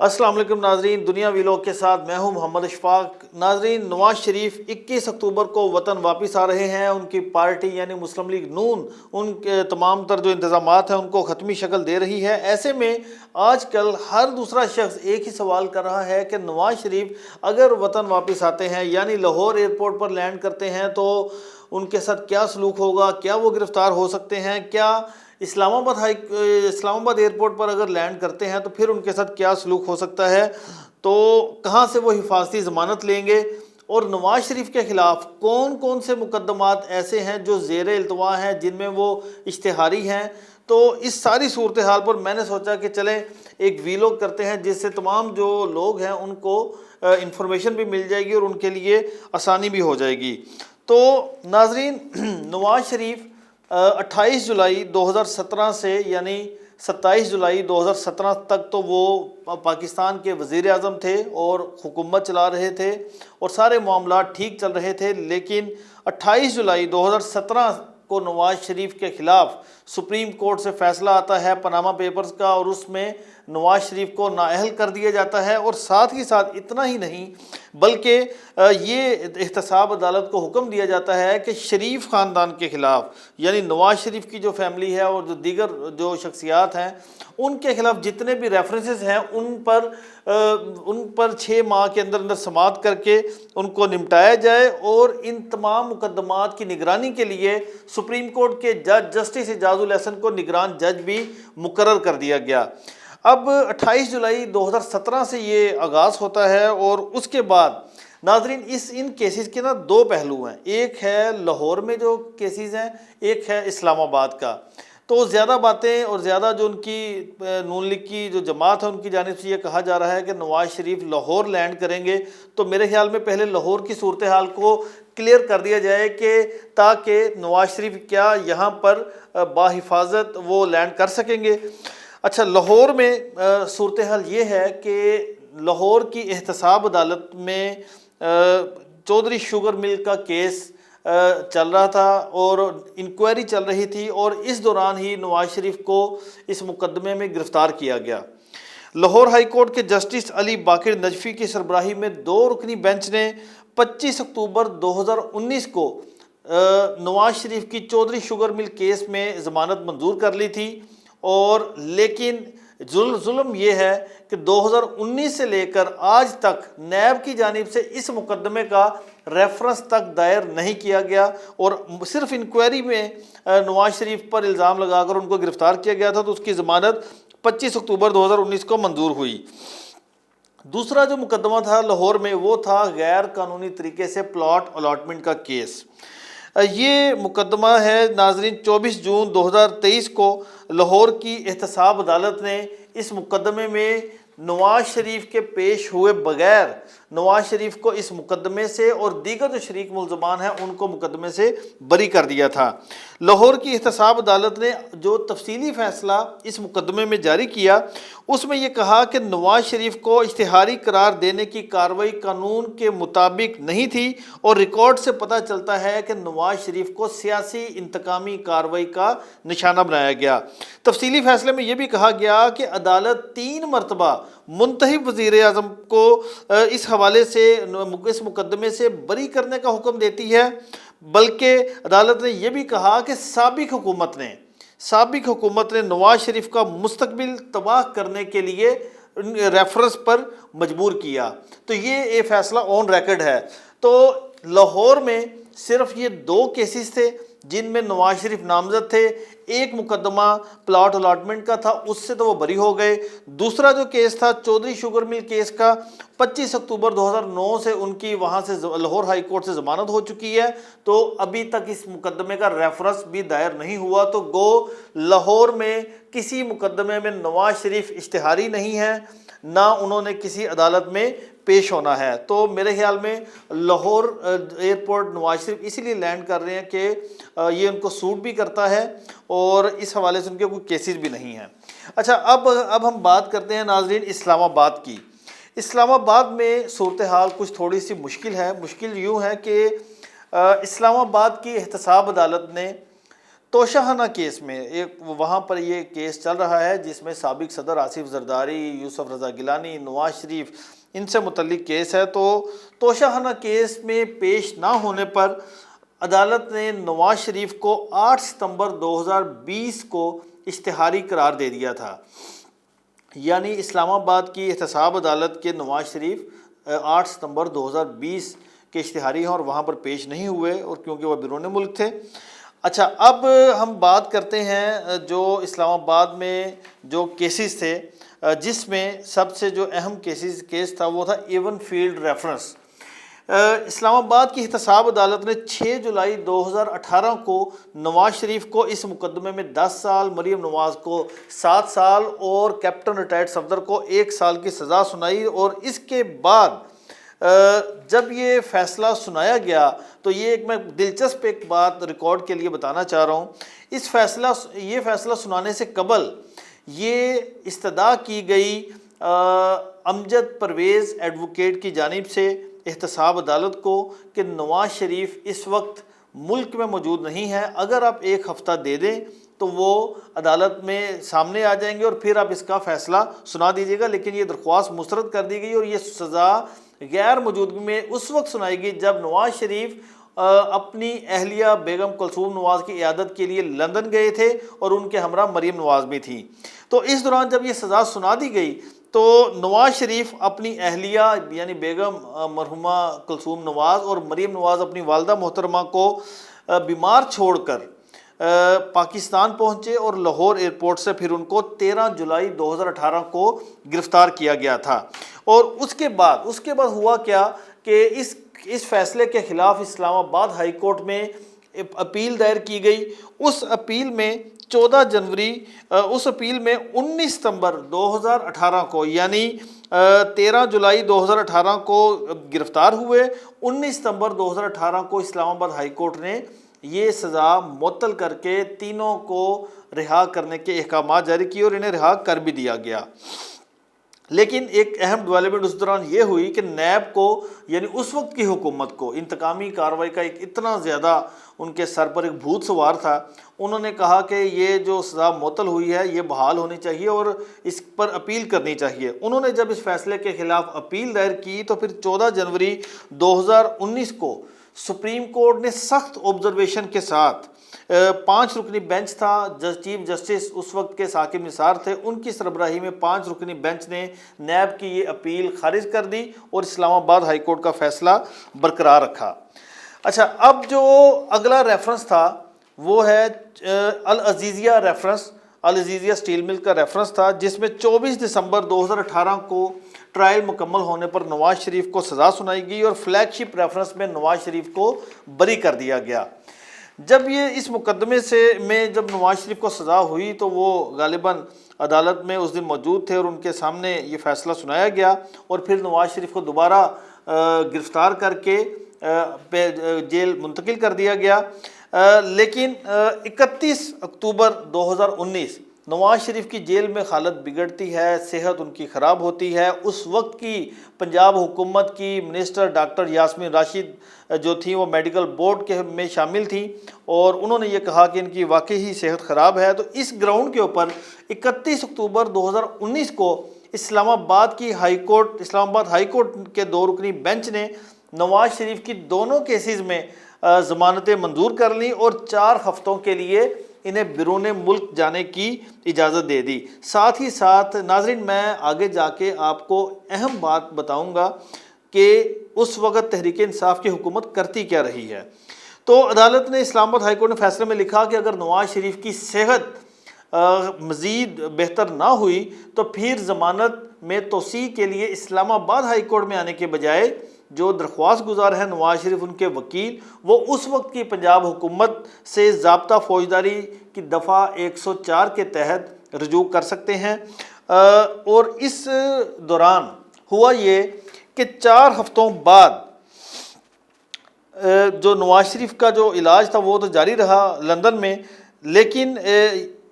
السلام علیکم ناظرین، دنیا ویلوگ کے ساتھ میں ہوں محمد اشفاق۔ ناظرین، نواز شریف 21 اکتوبر کو وطن واپس آ رہے ہیں۔ ان کی پارٹی یعنی مسلم لیگ نون ان کے تمام تر جو انتظامات ہیں ان کو حتمی شکل دے رہی ہے۔ ایسے میں آج کل ہر دوسرا شخص ایک ہی سوال کر رہا ہے کہ نواز شریف اگر وطن واپس آتے ہیں یعنی لاہور ایئرپورٹ پر لینڈ کرتے ہیں تو ان کے ساتھ کیا سلوک ہوگا، کیا وہ گرفتار ہو سکتے ہیں، کیا اسلام آباد ایئرپورٹ پر اگر لینڈ کرتے ہیں تو پھر ان کے ساتھ کیا سلوک ہو سکتا ہے، تو کہاں سے وہ حفاظتی ضمانت لیں گے، اور نواز شریف کے خلاف کون کون سے مقدمات ایسے ہیں جو زیر التوا ہیں جن میں وہ اشتہاری ہیں۔ تو اس ساری صورتحال پر میں نے سوچا کہ چلیں ایک ویلوگ کرتے ہیں جس سے تمام جو لوگ ہیں ان کو انفارمیشن بھی مل جائے گی اور ان کے لیے آسانی بھی ہو جائے گی۔ تو ناظرین، نواز شریف 28 جولائی 2017 سے یعنی 27 جولائی 2017 تک تو وہ پاکستان کے وزیر اعظم تھے اور حکومت چلا رہے تھے اور سارے معاملات ٹھیک چل رہے تھے، لیکن 28 جولائی 2017 کو نواز شریف کے خلاف سپریم کورٹ سے فیصلہ آتا ہے پاناما پیپرز کا، اور اس میں نواز شریف کو نااہل کر دیا جاتا ہے۔ اور ساتھ ہی ساتھ اتنا ہی نہیں بلکہ یہ احتساب عدالت کو حکم دیا جاتا ہے کہ شریف خاندان کے خلاف یعنی نواز شریف کی جو فیملی ہے اور جو دیگر جو شخصیات ہیں ان کے خلاف جتنے بھی ریفرنسز ہیں ان پر 6 ماہ کے اندر سماعت کر کے ان کو نمٹایا جائے، اور ان تمام مقدمات کی نگرانی کے لیے سپریم کورٹ کے جج جسٹس اعجاز الحسن کو نگران جج بھی مقرر کر دیا گیا۔ اب 28 جولائی 2017 سے یہ آغاز ہوتا ہے، اور اس کے بعد ناظرین ان کیسز کے 2 پہلو ہیں، ایک ہے لاہور میں جو کیسز ہیں، ایک ہے اسلام آباد کا۔ تو زیادہ باتیں اور زیادہ جو ان کی نون لیگ کی جو جماعت ہے ان کی جانب سے یہ کہا جا رہا ہے کہ نواز شریف لاہور لینڈ کریں گے، تو میرے خیال میں پہلے لاہور کی صورتحال کو کلیئر کر دیا جائے کہ تاکہ نواز شریف کیا یہاں پر باحفاظت وہ لینڈ کر سکیں گے۔ اچھا، لاہور میں صورتحال یہ ہے کہ لاہور کی احتساب عدالت میں چودھری شوگر مل کا کیس چل رہا تھا اور انکوائری چل رہی تھی، اور اس دوران ہی نواز شریف کو اس مقدمے میں گرفتار کیا گیا۔ لاہور ہائی کورٹ کے جسٹس علی باقر نجفی کی سربراہی میں 2 رکنی بینچ نے 25 اکتوبر 2019 کو نواز شریف کی چودھری شوگر مل کیس میں ضمانت منظور کر لی تھی، اور لیکن ظلم یہ ہے کہ 2019 سے لے کر آج تک نیب کی جانب سے اس مقدمے کا ریفرنس تک دائر نہیں کیا گیا، اور صرف انکوائری میں نواز شریف پر الزام لگا کر ان کو گرفتار کیا گیا تھا، تو اس کی ضمانت 25 اکتوبر 2019 کو منظور ہوئی۔ دوسرا جو مقدمہ تھا لاہور میں وہ تھا غیر قانونی طریقے سے پلاٹ الاٹمنٹ کا کیس۔ یہ مقدمہ ہے ناظرین 24 جون 2023 کو لاہور کی احتساب عدالت نے اس مقدمے میں نواز شریف کے پیش ہوئے بغیر نواز شریف کو اس مقدمے سے اور دیگر جو شریک ملزمان ہیں ان کو مقدمے سے بری کر دیا تھا۔ لاہور کی احتساب عدالت نے جو تفصیلی فیصلہ اس مقدمے میں جاری کیا اس میں یہ کہا کہ نواز شریف کو اشتہاری قرار دینے کی کارروائی قانون کے مطابق نہیں تھی، اور ریکارڈ سے پتہ چلتا ہے کہ نواز شریف کو سیاسی انتقامی کارروائی کا نشانہ بنایا گیا۔ تفصیلی فیصلے میں یہ بھی کہا گیا کہ عدالت 3 مرتبہ منتخب وزیر اعظم کو اس حوالے سے اس مقدمے سے بری کرنے کا حکم دیتی ہے، بلکہ عدالت نے یہ بھی کہا کہ سابق حکومت نے نواز شریف کا مستقبل تباہ کرنے کے لیے ریفرنس پر مجبور کیا۔ تو یہ فیصلہ آن ریکارڈ ہے۔ تو لاہور میں صرف یہ 2 کیسز تھے جن میں نواز شریف نامزد تھے، ایک مقدمہ پلاٹ الاٹمنٹ کا تھا، اس سے تو وہ بری ہو گئے۔ دوسرا جو کیس تھا چودھری شوگر مل کیس کا، 25 اکتوبر 2009 سے ان کی وہاں سے لاہور ہائی کورٹ سے ضمانت ہو چکی ہے، تو ابھی تک اس مقدمے کا ریفرنس بھی دائر نہیں ہوا، تو گو لاہور میں کسی مقدمے میں نواز شریف اشتہاری نہیں ہے، نہ انہوں نے کسی عدالت میں پیش ہونا ہے۔ تو میرے خیال میں لاہور ایئرپورٹ نواز شریف اسی لیے لینڈ کر رہے ہیں کہ یہ ان کو سوٹ بھی کرتا ہے اور اس حوالے سے ان کے کوئی کیسز بھی نہیں ہیں۔ اچھا، اب ہم بات کرتے ہیں ناظرین اسلام آباد کی۔ اسلام آباد میں صورتحال کچھ تھوڑی سی مشکل ہے۔ مشکل یوں ہے کہ اسلام آباد کی احتساب عدالت نے توشہانہ کیس میں ایک وہاں پر یہ کیس چل رہا ہے جس میں سابق صدر آصف زرداری، یوسف رضا گیلانی، نواز شریف ان سے متعلق کیس ہے۔ تو توشہانہ کیس میں پیش نہ ہونے پر عدالت نے نواز شریف کو 8 ستمبر 2020 کو اشتہاری قرار دے دیا تھا، یعنی اسلام آباد کی احتساب عدالت کے نواز شریف 8 ستمبر 2020 کے اشتہاری ہیں اور وہاں پر پیش نہیں ہوئے، اور کیونکہ وہ بیرون ملک تھے۔ اچھا، اب ہم بات کرتے ہیں جو اسلام آباد میں جو کیسز تھے، جس میں سب سے جو اہم کیس تھا وہ تھا ایون فیلڈ ریفرنس۔ اسلام آباد کی احتساب عدالت نے 6 جولائی 2018 کو نواز شریف کو اس مقدمے میں 10 سال، مریم نواز کو 7 سال اور کیپٹن ریٹائرڈ صفدر کو 1 سال کی سزا سنائی۔ اور اس کے بعد جب یہ فیصلہ سنایا گیا تو ایک میں دلچسپ ایک بات ریکارڈ کے لیے بتانا چاہ رہا ہوں۔ یہ فیصلہ سنانے سے قبل یہ استدعا کی گئی امجد پرویز ایڈوکیٹ کی جانب سے احتساب عدالت کو کہ نواز شریف اس وقت ملک میں موجود نہیں ہے، اگر آپ 1 ہفتہ دے دیں تو وہ عدالت میں سامنے آ جائیں گے اور پھر آپ اس کا فیصلہ سنا دیجیے گا۔ لیکن یہ درخواست مسترد کر دی گئی اور یہ سزا غیر موجودگی میں اس وقت سنائی گئی جب نواز شریف اپنی اہلیہ بیگم کلثوم نواز کی عیادت کے لیے لندن گئے تھے اور ان کے ہمراہ مریم نواز بھی تھی۔ تو اس دوران جب یہ سزا سنا دی گئی تو نواز شریف اپنی اہلیہ یعنی بیگم مرحومہ کلثوم نواز اور مریم نواز اپنی والدہ محترمہ کو بیمار چھوڑ کر پاکستان پہنچے اور لاہور ایئرپورٹ سے پھر ان کو 13 جولائی 2018 کو گرفتار کیا گیا تھا۔ اور اس کے بعد ہوا کیا کہ اس فیصلے کے خلاف اسلام آباد ہائی کورٹ میں اپیل دائر کی گئی۔ اس اپیل میں 19 ستمبر 2018 کو یعنی 13 جولائی 2018 کو گرفتار ہوئے۔ 19 ستمبر 2018 کو اسلام آباد ہائی کورٹ نے یہ سزا معطل کر کے تینوں کو رہا کرنے کے احکامات جاری کیے اور انہیں رہا کر بھی دیا گیا۔ لیکن ایک اہم ڈیولپمنٹ اس دوران یہ ہوئی کہ نیب کو یعنی اس وقت کی حکومت کو انتقامی کارروائی کا ایک اتنا زیادہ ان کے سر پر ایک بھوت سوار تھا، انہوں نے کہا کہ یہ جو سزا معطل ہوئی ہے یہ بحال ہونی چاہیے اور اس پر اپیل کرنی چاہیے۔ انہوں نے جب اس فیصلے کے خلاف اپیل دائر کی تو پھر 14 جنوری 2019 کو سپریم کورٹ نے سخت آبزرویشن کے ساتھ 5 رکنی بینچ تھا، چیف جسٹس اس وقت کے ثاقب نثار تھے، ان کی سربراہی میں 5 رکنی بینچ نے نیب کی یہ اپیل خارج کر دی اور اسلام آباد ہائی کورٹ کا فیصلہ برقرار رکھا۔ اچھا، اب جو اگلا ریفرنس تھا وہ ہے العزیزیہ ریفرنس، العزیزیہ اسٹیل مل کا ریفرنس تھا، جس میں 24 دسمبر 2018 کو ٹرائل مکمل ہونے پر نواز شریف کو سزا سنائی گئی اور فلیگ شپ ریفرنس میں نواز شریف کو بری کر دیا گیا۔ جب یہ اس مقدمے میں جب نواز شریف کو سزا ہوئی تو وہ غالباً عدالت میں اس دن موجود تھے اور ان کے سامنے یہ فیصلہ سنایا گیا اور پھر نواز شریف کو دوبارہ گرفتار کر کے جیل منتقل کر دیا گیا۔ لیکن 31 اکتوبر 2019 نواز شریف کی جیل میں حالت بگڑتی ہے، صحت ان کی خراب ہوتی ہے۔ اس وقت کی پنجاب حکومت کی منسٹر ڈاکٹر یاسمین راشد جو تھیں وہ میڈیکل بورڈ میں شامل تھیں اور انہوں نے یہ کہا کہ ان کی واقعی صحت خراب ہے۔ تو اس گراؤنڈ کے اوپر 31 اکتوبر 2019 کو اسلام آباد ہائی کورٹ کے 2 رکنی بینچ نے نواز شریف کی دونوں کیسز میں ضمانتیں منظور کر لیں اور 4 ہفتوں کے لیے انہیں بیرون ملک جانے کی اجازت دے دی۔ ساتھ ہی ساتھ ناظرین، میں آگے جا کے آپ کو اہم بات بتاؤں گا کہ اس وقت تحریک انصاف کی حکومت کرتی کیا رہی ہے۔ تو عدالت نے اسلام آباد ہائی کورٹ نے فیصلے میں لکھا کہ اگر نواز شریف کی صحت مزید بہتر نہ ہوئی تو پھر ضمانت میں توسیع کے لیے اسلام آباد ہائی کورٹ میں آنے کے بجائے جو درخواست گزار ہیں نواز شریف ان کے وکیل، وہ اس وقت کی پنجاب حکومت سے ضابطہ فوجداری کی دفعہ 104 کے تحت رجوع کر سکتے ہیں۔ اور اس دوران ہوا یہ کہ 4 ہفتوں بعد جو نواز شریف کا جو علاج تھا وہ تو جاری رہا لندن میں، لیکن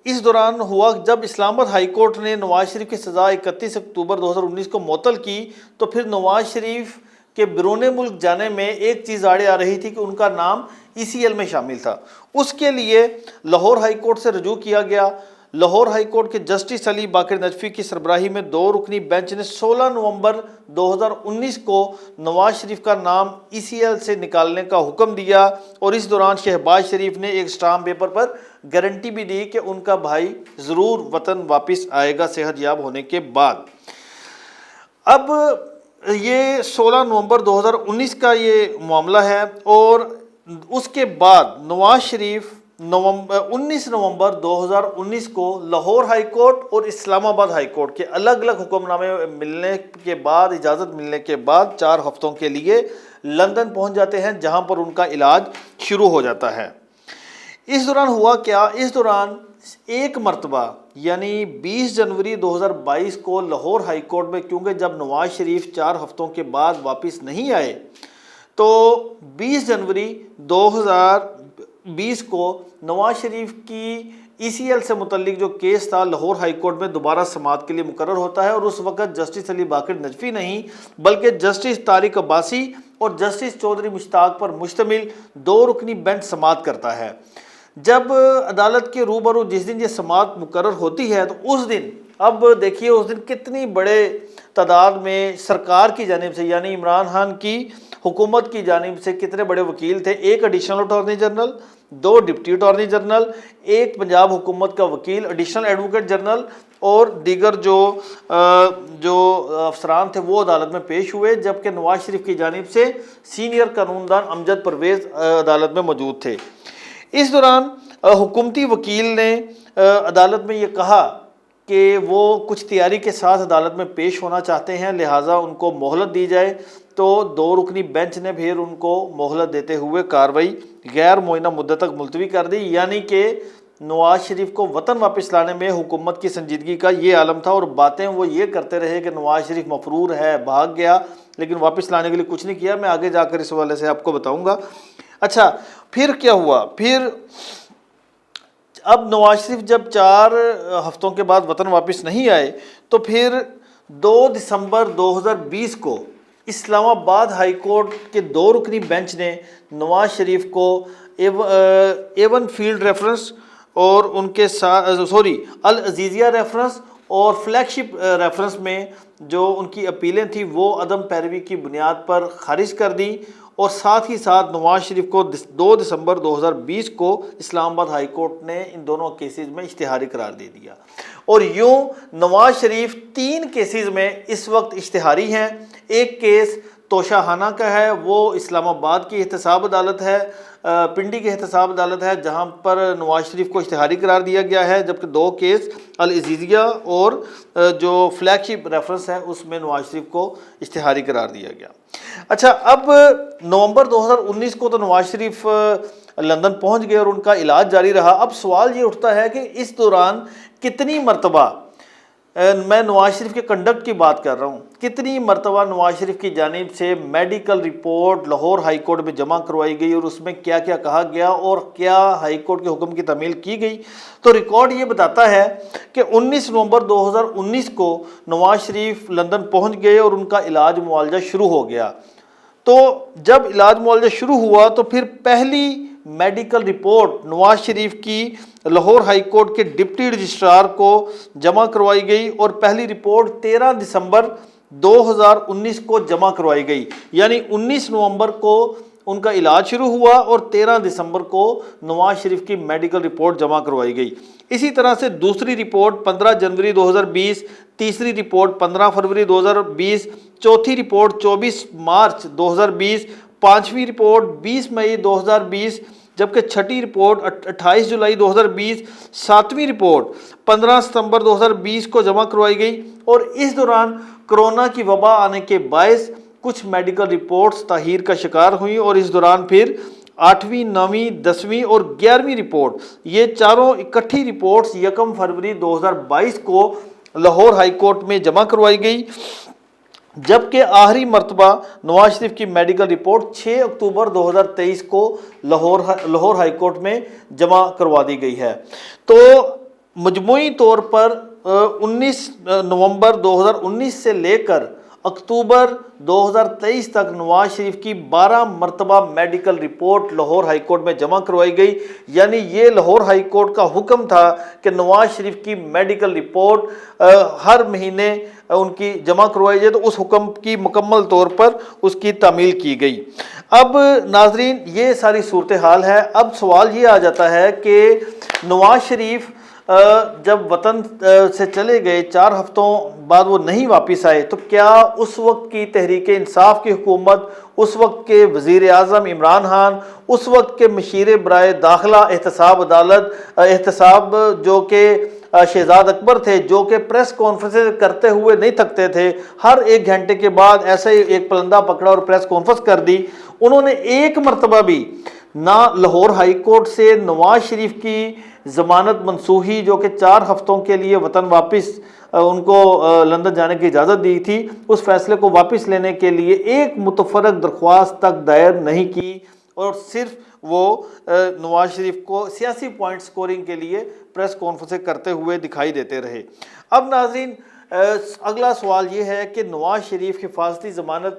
اس دوران ہوا جب اسلام آباد ہائی کورٹ نے نواز شریف کی سزا 31 اکتوبر 2019 کو معطل کی تو پھر نواز شریف کہ بیرون ملک جانے میں ایک چیز آڑے آ رہی تھی کہ ان کا نام ECL میں شامل تھا۔ اس کے لیے لاہور ہائی کورٹ سے رجوع کیا گیا۔ لاہور ہائی کورٹ کے جسٹس علی باقر نجفی کی سربراہی میں 2 رکنی بینچ نے 16 نومبر 2019 کو نواز شریف کا نام ECL سے نکالنے کا حکم دیا، اور اس دوران شہباز شریف نے ایک اسٹامپ پیپر پر گارنٹی بھی دی کہ ان کا بھائی ضرور وطن واپس آئے گا صحت یاب ہونے کے بعد۔ اب یہ 16 نومبر 2019 کا یہ معاملہ ہے، اور اس کے بعد نواز شریف 19 نومبر 2019 کو لاہور ہائی کورٹ اور اسلام آباد ہائی کورٹ کے الگ الگ حکم نامے ملنے کے بعد، اجازت ملنے کے بعد 4 ہفتوں کے لیے لندن پہنچ جاتے ہیں، جہاں پر ان کا علاج شروع ہو جاتا ہے۔ اس دوران ہوا کیا؟ اس دوران ایک مرتبہ یعنی 20 جنوری 2022 کو لاہور ہائی کورٹ میں، کیونکہ جب نواز شریف 4 ہفتوں کے بعد واپس نہیں آئے تو 20 جنوری 2020 کو نواز شریف کی ECL سے متعلق جو کیس تھا لاہور ہائی کورٹ میں دوبارہ سماعت کے لیے مقرر ہوتا ہے، اور اس وقت جسٹس علی باقر نجفی نہیں بلکہ جسٹس طارق عباسی اور جسٹس چودھری مشتاق پر مشتمل 2 رکنی بینچ سماعت کرتا ہے۔ جب عدالت کے روبرو جس دن یہ سماعت مقرر ہوتی ہے تو اس دن، اب دیکھیے اس دن کتنی بڑے تعداد میں سرکار کی جانب سے یعنی عمران خان کی حکومت کی جانب سے کتنے بڑے وکیل تھے، 1 additional attorney general, 2 deputy attorney general, 1 Punjab حکومت کا وکیل ایڈیشنل ایڈوکیٹ جنرل، اور دیگر جو افسران تھے وہ عدالت میں پیش ہوئے، جبکہ نواز شریف کی جانب سے سینئر قانون دان امجد پرویز عدالت میں موجود تھے۔ اس دوران حکومتی وکیل نے عدالت میں یہ کہا کہ وہ کچھ تیاری کے ساتھ عدالت میں پیش ہونا چاہتے ہیں، لہٰذا ان کو مہلت دی جائے، تو 2 رکنی بینچ نے پھر ان کو مہلت دیتے ہوئے کارروائی غیر معینہ مدت تک ملتوی کر دی، یعنی کہ نواز شریف کو وطن واپس لانے میں حکومت کی سنجیدگی کا یہ عالم تھا، اور باتیں وہ یہ کرتے رہے کہ نواز شریف مفرور ہے، بھاگ گیا، لیکن واپس لانے کے لیے کچھ نہیں کیا۔ میں آگے جا کر اس حوالے سے آپ کو بتاؤں گا۔ اچھا، پھر کیا ہوا؟ پھر اب نواز شریف جب 4 ہفتوں کے بعد وطن واپس نہیں آئے تو پھر 2 دسمبر 2020 کو اسلام آباد ہائی کورٹ کے 2 رکنی بینچ نے نواز شریف کو A1 فیلڈ ریفرنس اور ان کے ساتھ العزیزیہ ریفرنس اور فلیگ شپ ریفرنس میں جو ان کی اپیلیں تھیں وہ عدم پیروی کی بنیاد پر خارج کر دی، اور ساتھ ہی ساتھ نواز شریف کو 2 دسمبر 2020 کو اسلام آباد ہائی کورٹ نے ان دونوں کیسز میں اشتہاری قرار دے دیا، اور یوں نواز شریف 3 کیسز میں اس وقت اشتہاری ہیں۔ ایک کیس توشہ خانہ کا ہے، وہ اسلام آباد کی احتساب عدالت ہے، پنڈی کی احتساب عدالت ہے، جہاں پر نواز شریف کو اشتہاری قرار دیا گیا ہے، جبکہ 2 کیس العزیزیہ اور جو فلیگ شپ ریفرنس ہے اس میں نواز شریف کو اشتہاری قرار دیا گیا۔ اچھا، اب نومبر 2019 کو تو نواز شریف لندن پہنچ گئے اور ان کا علاج جاری رہا۔ اب سوال یہ اٹھتا ہے کہ اس دوران کتنی مرتبہ، میں نواز شریف کے کنڈکٹ کی بات کر رہا ہوں، کتنی مرتبہ نواز شریف کی جانب سے medical report Lahore high court میں جمع کروائی گئی، اور اس میں کیا کیا کہا گیا اور کیا ہائی کورٹ کے حکم کی تعمیل کی گئی؟ تو ریکارڈ یہ بتاتا ہے کہ 19 نومبر 2019 کو نواز شریف لندن پہنچ گئے اور ان کا علاج معالجہ شروع ہو گیا۔ تو جب علاج معالجہ شروع ہوا تو پھر پہلی میڈیکل رپورٹ نواز شریف کی لاہور ہائی کورٹ کے ڈپٹی رجسٹرار کو جمع کروائی گئی، اور پہلی رپورٹ 13 دسمبر 2019 کو جمع کروائی گئی، یعنی 19 نومبر کو ان کا علاج شروع ہوا اور 13 دسمبر کو نواز شریف کی میڈیکل رپورٹ جمع کروائی گئی۔ اسی طرح سے دوسری رپورٹ 15 جنوری 2020، تیسری رپورٹ 15 فروری 2020، چوتھی رپورٹ 24 مارچ 2020، پانچویں رپورٹ 20 مئی 2020، جبکہ چھٹی رپورٹ 28 جولائی 2020، ساتویں رپورٹ 15 ستمبر 2020 کو جمع کروائی گئی، اور اس دوران کرونا کی وبا آنے کے باعث کچھ میڈیکل رپورٹس تاخیر کا شکار ہوئیں، اور اس دوران پھر 8ویں، 9ویں، 10ویں اور 11ویں رپورٹ، یہ چاروں اکٹھی رپورٹس 1 فروری 2022 کو لاہور ہائی کورٹ میں جمع کروائی گئی، جبکہ آخری مرتبہ نواز شریف کی میڈیکل رپورٹ 6 اکتوبر 2023 کو لاہور ہائی کورٹ میں جمع کروا دی گئی ہے۔ تو مجموعی طور پر 19 نومبر 2019 سے لے کر اکتوبر 2023 تک نواز شریف کی 12 مرتبہ medical report Lahore high court میں جمع کروائی گئی، یعنی یہ لاہور ہائی کورٹ کا حکم تھا کہ نواز شریف کی میڈیکل رپورٹ ہر مہینے ان کی جمع کروائی جائے، تو اس حکم کی مکمل طور پر اس کی تعمیل کی گئی۔ اب ناظرین یہ ساری صورتحال ہے۔ اب سوال یہ آ جاتا ہے کہ نواز شریف جب وطن سے چلے گئے، 4 ہفتوں بعد وہ نہیں واپس آئے، تو کیا اس وقت کی تحریک انصاف کی حکومت، اس وقت کے وزیر اعظم عمران خان، اس وقت کے مشیر برائے داخلہ احتساب جو کہ شہزاد اکبر تھے، جو کہ پریس کانفرنس کرتے ہوئے نہیں تھکتے تھے، ہر 1 گھنٹے کے بعد ایسے ہی ایک پلندہ پکڑا اور پریس کانفرنس کر دی، انہوں نے ایک مرتبہ بھی نہ لاہور ہائی کورٹ سے نواز شریف کی ضمانت منسوخی جو کہ 4 ہفتوں کے لیے وطن واپس ان کو لندن جانے کی اجازت دی تھی، اس فیصلے کو واپس لینے کے لیے ایک متفرق درخواست تک دائر نہیں کی، اور صرف وہ نواز شریف کو سیاسی پوائنٹ سکورنگ کے لیے پریس کانفرنس کرتے ہوئے دکھائی دیتے رہے۔ اب ناظرین اگلا سوال یہ ہے کہ نواز شریف حفاظتی ضمانت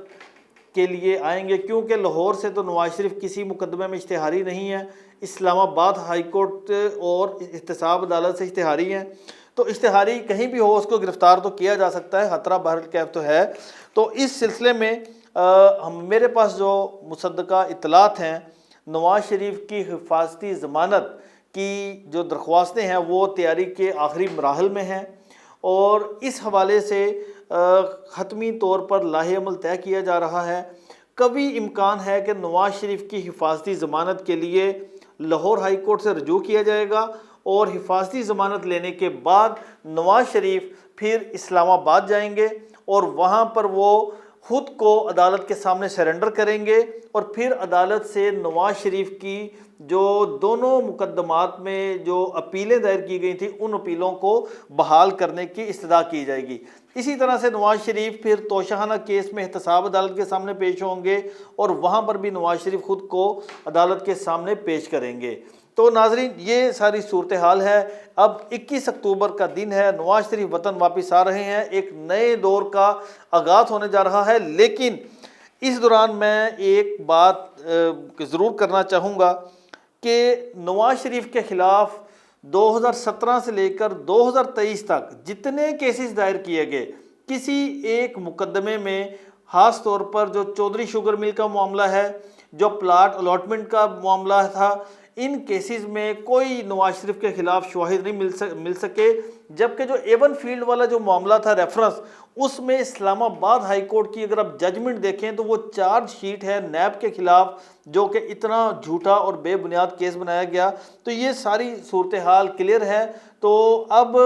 کے لیے آئیں گے، کیونکہ لاہور سے تو نواز شریف کسی مقدمے میں اشتہاری نہیں ہے، اسلام آباد ہائی کورٹ اور احتساب عدالت سے اشتہاری ہیں، تو اشتہاری کہیں بھی ہو اس کو گرفتار تو کیا جا سکتا ہے، خطرہ بہرکیف تو ہے۔ تو اس سلسلے میں میرے پاس جو مصدقہ اطلاعات ہیں، نواز شریف کی حفاظتی ضمانت کی جو درخواستیں ہیں وہ تیاری کے آخری مراحل میں ہیں، اور اس حوالے سے حتمی طور پر لاہے عمل طے کیا جا رہا ہے۔ کبھی امکان ہے کہ نواز شریف کی حفاظتی ضمانت کے لیے لاہور ہائی کورٹ سے رجوع کیا جائے گا، اور حفاظتی ضمانت لینے کے بعد نواز شریف پھر اسلام آباد جائیں گے، اور وہاں پر وہ خود کو عدالت کے سامنے سرنڈر کریں گے، اور پھر عدالت سے نواز شریف کی جو دونوں مقدمات میں جو اپیلیں دائر کی گئی تھیں ان اپیلوں کو بحال کرنے کی استدعا کی جائے گی۔ اسی طرح سے نواز شریف پھر توشیحانہ کیس میں احتساب عدالت کے سامنے پیش ہوں گے، اور وہاں پر بھی نواز شریف خود کو عدالت کے سامنے پیش کریں گے۔ تو ناظرین یہ ساری صورتحال ہے۔ اب 21 اکتوبر کا دن ہے، نواز شریف وطن واپس آ رہے ہیں، ایک نئے دور کا آغاز ہونے جا رہا ہے، لیکن اس دوران میں ایک بات ضرور کرنا چاہوں گا کہ نواز شریف کے خلاف 2017 سے لے کر 2023 تک جتنے کیسز دائر کیے گئے، کسی ایک مقدمے میں خاص طور پر جو چودھری شوگر مل کا معاملہ ہے، جو پلاٹ الاٹمنٹ کا معاملہ تھا، ان کیسز میں کوئی نواز شریف کے خلاف شواہد نہیں مل سکے، جبکہ جو ایون فیلڈ والا جو معاملہ تھا ریفرنس، اس میں اسلام آباد ہائی کورٹ کی اگر آپ ججمنٹ دیکھیں تو وہ چارج شیٹ ہے نیب کے خلاف، جو کہ اتنا جھوٹا اور بے بنیاد کیس بنایا گیا۔ تو یہ ساری صورتحال کلیئر ہے۔ تو اب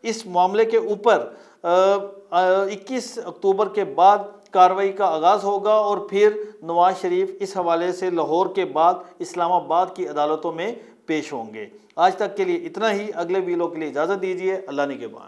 اس معاملے کے اوپر 21 اکتوبر کے بعد کارروائی کا آغاز ہوگا، اور پھر نواز شریف اس حوالے سے لاہور کے بعد اسلام آباد کی عدالتوں میں پیش ہوں گے۔ آج تک کے لیے اتنا ہی، اگلے ویڈیو کے لیے اجازت دیجیے۔ اللہ نگہبان۔